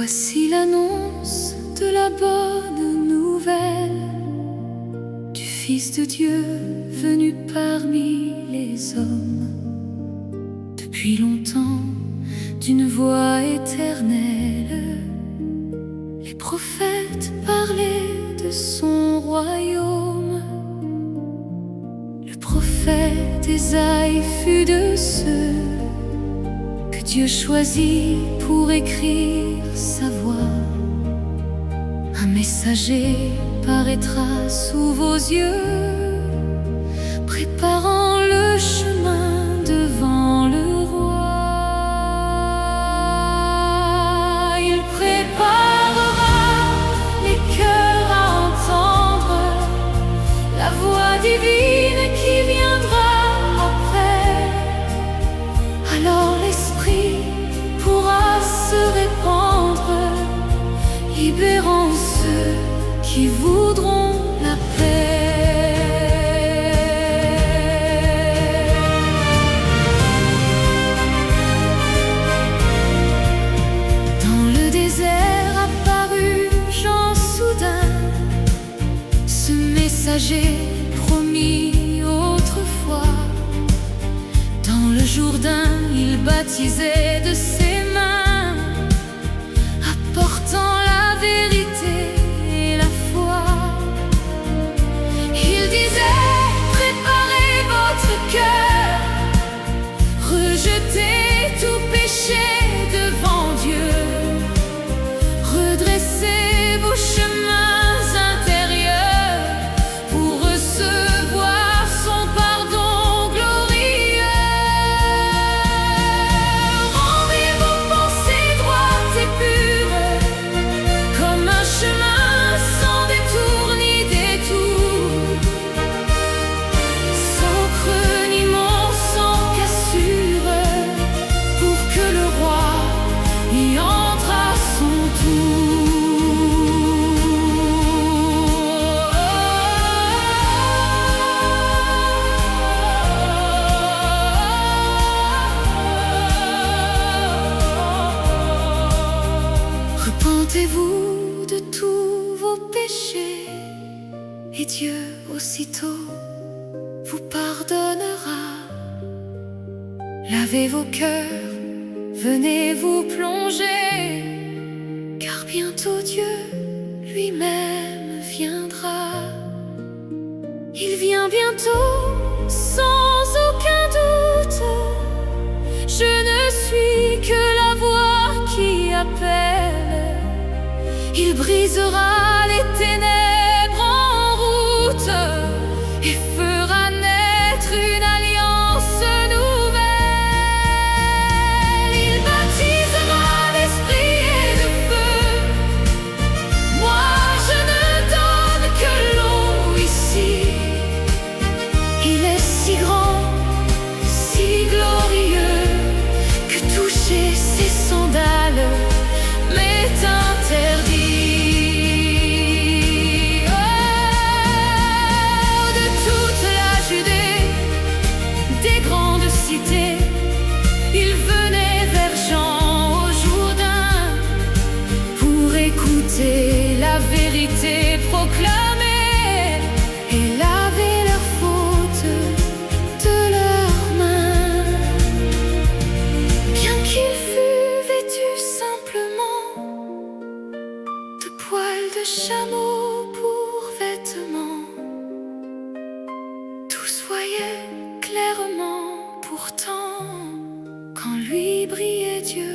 Voici l'annonce de la bonne nouvelle du Fils de Dieu venu parmi les hommes. Depuis longtemps, d'une voix éternelle, les prophètes parlaient de son royaume. Le prophète Ésaïe fut de ceux que Dieu choisit pour écrire sa voix. Un messager paraîtra sous vos yeux, préparant le chemin devant le roi. Il préparera les cœurs à entendre la voix divine qui viendra après. Alors l'Esprit pourra se répandre, libérant ceux qui voudront la paix. Dans le désert apparut Jean soudain, ce messager promis autrefois. Dans le Jourdain, il baptisait de ses mains, apportant la vérité et la foi. Il disait: préparez votre cœur, rejetez tout péché devant Dieu, redressez vos chemins intérieurs pour recevoir son pardon glorieux. Rendez vos pensées droites et pures, comme un chemin sans détour ni détour, sans creux ni mont, sans cassure, pour que le roi y entre à son tour. Repentez-vous de tous vos péchés, et Dieu aussitôt vous pardonnera. Lavez vos cœurs, venez vous plonger, car bientôt Dieu lui-même viendra. Il vient bientôt sans aucun doute. Je ne suis que la voix qui appelle. Il brisera les ténèbres en route et fera naître une alliance nouvelle. Il baptisera d'esprit et de feu. Moi je ne donne que l'eau ici. Il est si grand, si glorieux, que toucher ses sandales m'est interdit. De toute la Judée, des grandes cités, il venait vers Jean au Jourdain pour écouter la vérité proclamée et laver leurs fautes de leurs mains. Bien qu'il fût vêtu simplement de poils de chameau pour vêtements, tous voyaient clairement pourtant qu'en lui brillait Dieu.